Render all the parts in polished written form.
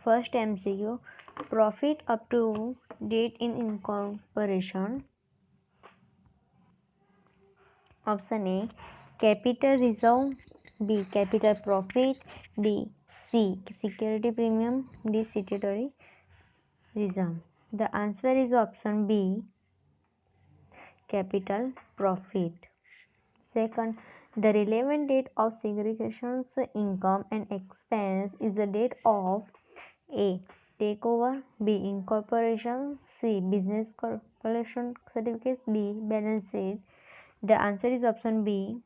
First MCQ, profit up to date in incorporation. Option A, capital reserve. B, capital profit. D, C, security premium. D, statutory reserve. The answer is option B, capital profit. Second, the relevant date of segregation's income and expense is the date of A, takeover. B, incorporation. C, business corporation certificate. D, balance sheet. The answer is option B,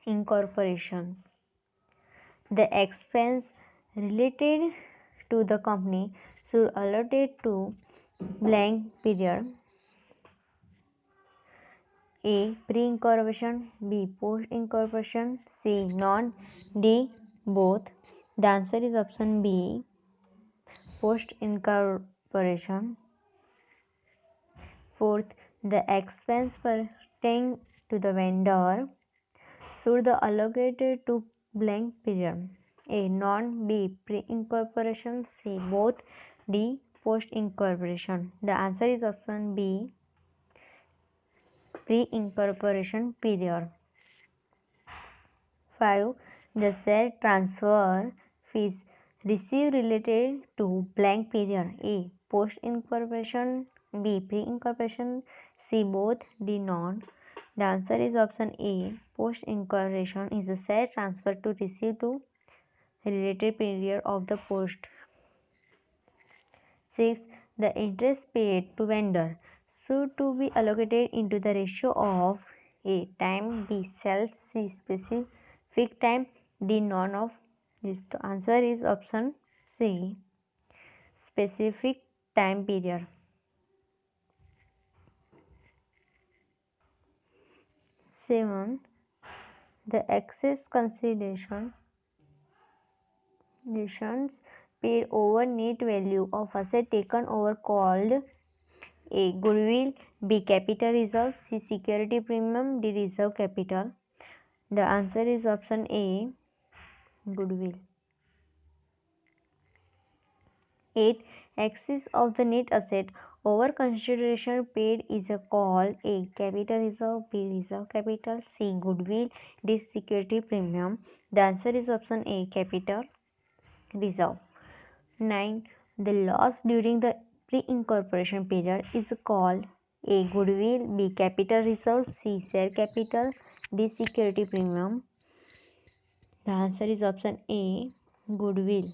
incorporations. The expense related to the company should allocate to blank period. A, pre-incorporation. B, post-incorporation. C, non. D, both. The answer is option B, post-incorporation. Fourth, the expense pertaining to the vendor should be allocated to blank period. A, non. B, pre-incorporation. C, both. D, post-incorporation. The answer is option B, pre-incorporation period. 5. The share transfer fees received related to blank period. A, post-incorporation. B, pre-incorporation. C, both. D, non. The answer is option A, post-incorporation is the share transfer to receive to related period of the post. 6. The interest paid to vendor should to be allocated into the ratio of A, time. B, sales. C, specific time. D, none of this. The answer is option C, specific time period. 7. The excess considerations paid over net value of asset taken over called A, goodwill. B, capital reserve. C, security premium. D, reserve capital. The answer is option A, goodwill. 8. Excess of the net asset over consideration paid is called A, capital reserve. B, reserve capital. C, goodwill. D, security premium. The answer is option A, capital reserve. 9. The loss during the pre-incorporation period is called A, goodwill. B, capital reserve. C, share capital. D, security premium. The answer is option A, goodwill.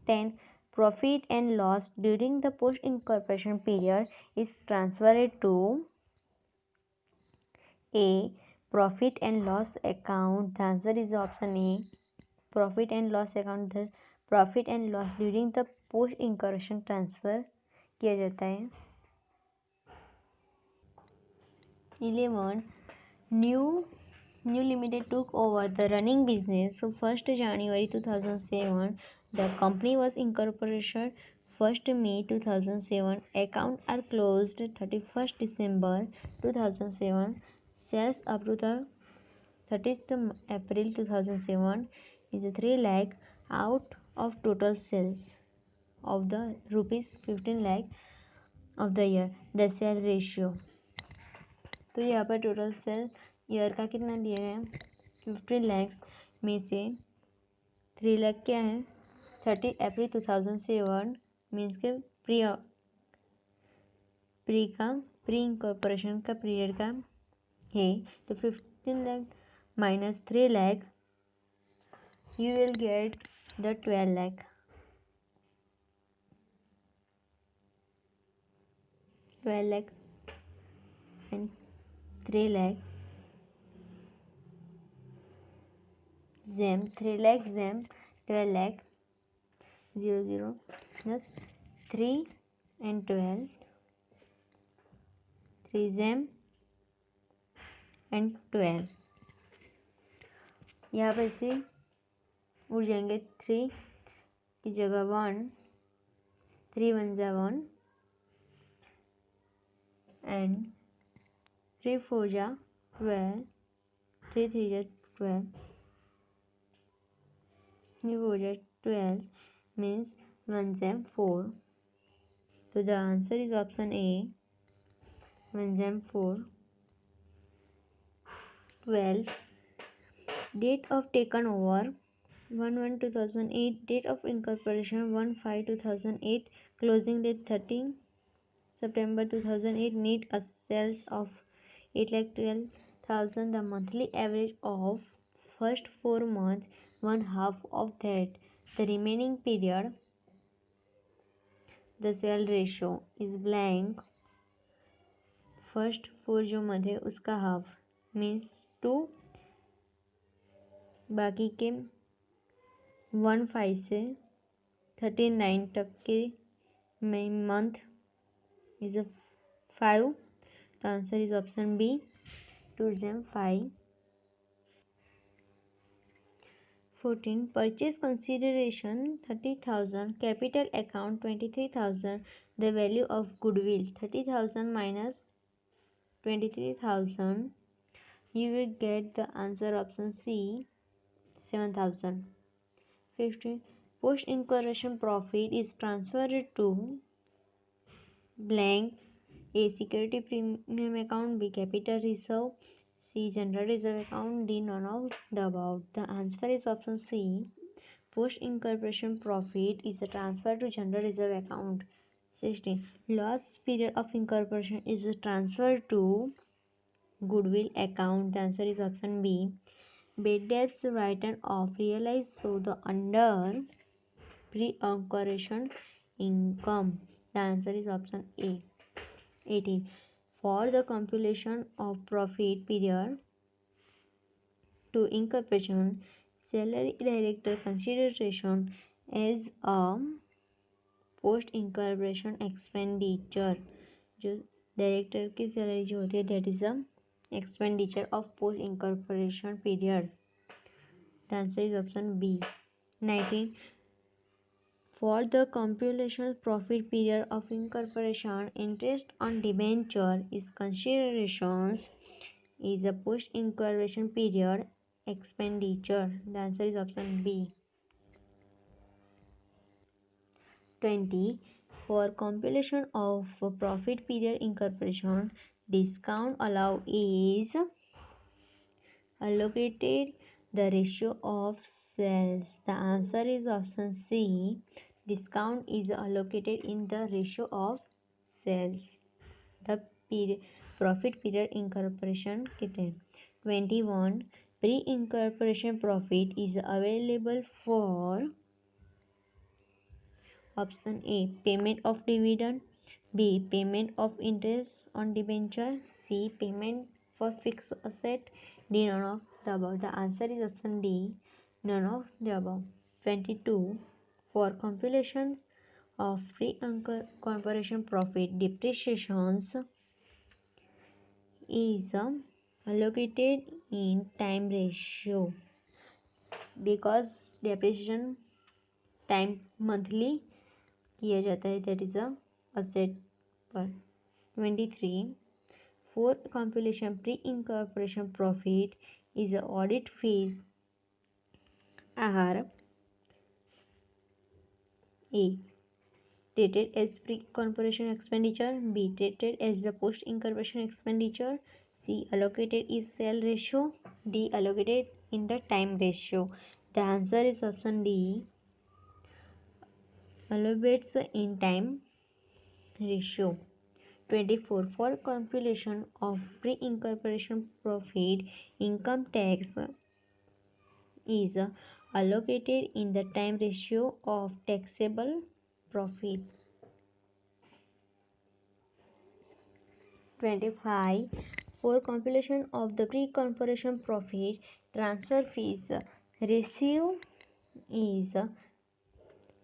10. Profit and loss during the post-incorporation period is transferred to A, profit and loss account. The answer is option A, profit and loss account. The profit and loss during the post-incorporation transfer किया जाता है. 11. New Limited took over the running business. So 1st January 2007. The company was incorporated 1st May 2007. Accounts are closed 31st December 2007. Sales up to the 30th April 2007 is 3 lakh out of total sales of the rupees 15 lakh of the year. The sale ratio. तो यहाँ पर total sale year का कितना दिया है 15 लैक्स में से 3 लाख क्या है 30 अप्रैल 2007 मीन्स के प्री इंकॉर्पोरेशन का पीरियड का है तो 15 lakh minus 3 lakh you will get the 12 lakh 12 lakh and 3 lakh ZEM 3 lakh ZEM 12 lakh 00 plus 3 and 12 3 ZEM and 12 यहाँ पर से उड़ जाएंगे 3 की जगह 1 3 1 जा 1 and 3 4 जा 12 3 3 जा 12 3 4 जा 12 means 1 jam 4. So the answer is option A, 1 jam 4. 12. Date of taken over 1/1/2008. Date of incorporation 1/5/2008. Closing date 30 September 2008. Net sales of 8,12,000. The monthly average of first 4 months, one half of that. The remaining period, the sale ratio is blank. First 4 जो month है उसका half means 2, बाकी के 1/5 से 39 तक के month is 5. The answer is option B, 2 जैम 5. 14. Purchase consideration 30,000. Capital account 23,000. The value of goodwill 30,000 minus 23,000. You will get the answer option C, 7,000. 15. Post incorporation profit is transferred to blank. A. Security premium account. B. Capital reserve. C. General reserve account. D. None of the above. The answer is option C. Post incorporation profit is transferred to general reserve account. 16. Loss period of incorporation is transferred to goodwill account. The answer is option B. Bad debts written off realized so the under pre-incorporation income. The answer is option A. 18. For the compilation of profit period to incorporation, salary director consideration as a post incorporation expenditure. जो director की salary जो होती है that is a expenditure of post incorporation period. The answer is option B. 19. For the compilation profit period of incorporation, interest on debenture is considerations is a post incorporation period expenditure. The answer is option B. 20. For compilation of profit period incorporation, discount allowed is allocated the ratio of sales. The answer is option C. Discount is allocated in the ratio of sales. The profit period incorporation कितने 21. Pre-incorporation profit is available for option A. Payment of dividend. B. Payment of interest on debenture. C. Payment for fixed asset. D. None of the above. The answer is option D. None of the above. 22. For compilation of pre-incorporation profit, depreciations is allocated in time ratio because depreciation time monthly किया जाता है that is a set पर. 23. For compilation pre-incorporation profit is audit fees are A. Treated as pre-incorporation expenditure. B. Treated as the post-incorporation expenditure. C. Allocated is sale ratio. D. Allocated in the time ratio. The answer is option D. Allocates in time ratio. 24. For compilation of pre-incorporation profit, income tax is allocated in the time ratio of taxable profit. 25. For compilation of the pre-incorporation profit, transfer fees received is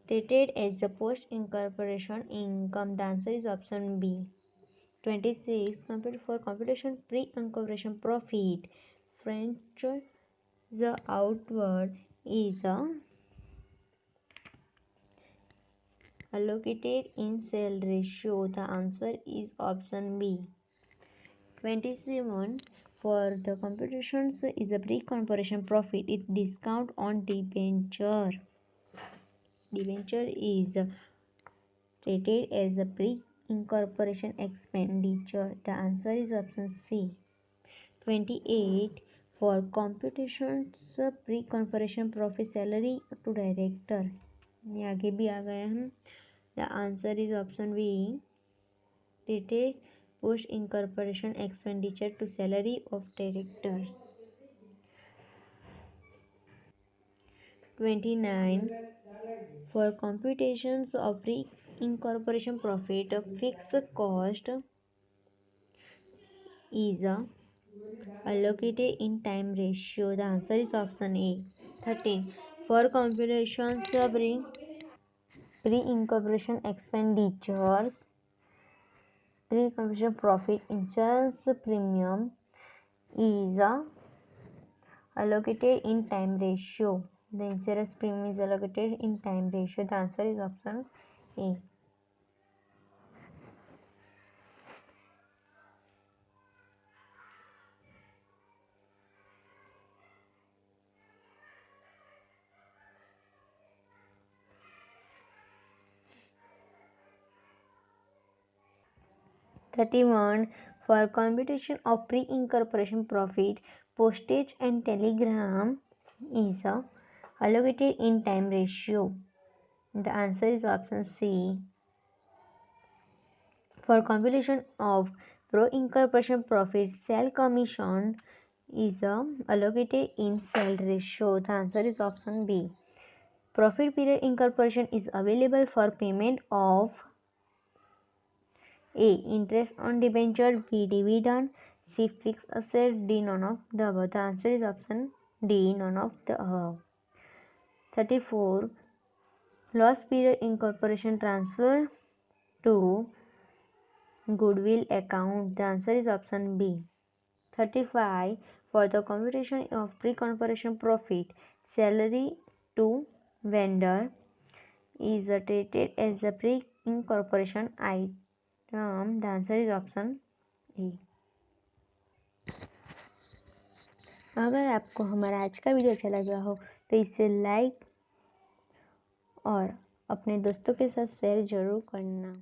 treated as a post-incorporation income. The answer is option B. 26. For computation pre-incorporation profit, French the outward is allocated in sale ratio. The answer is option B. 27. For the computations is a pre-incorporation profit, it discount on debenture debenture is treated as a pre-incorporation expenditure? The answer is option C. 28. For computations pre-corporation profit salary to director, ये आगे भी आ गया हम. The answer is option B. Treated post incorporation expenditure to salary of directors. 29. For computations of pre-incorporation profit, fixed cost is allocated in time ratio. The answer is option A. 13. For computations of pre-incorporation expenditures, pre-incorporation profit, insurance premium is allocated in time ratio. The insurance premium is allocated in time ratio. The answer is option A. 31. For computation of pre-incorporation profit, postage and telegram is allocated in time ratio. The answer is option C. For computation of pro-incorporation profit, sale commission is allocated in sale ratio. The answer is option B. Profit period incorporation is available for payment of A. Interest on debenture, B. Dividend, C. Fixed asset, D. None of the above. The answer is option D. None of the above. 34. Loss period incorporation transfer to goodwill account. The answer is option B. 35. For the computation of pre-corporation profit, salary to vendor is treated as a pre-incorporation item. The answer is option A. अगर आपको हमारा आज का video अच्छा लगा हो तो इसे लाइक और अपने दोस्तों के साथ शेयर जरूर करना.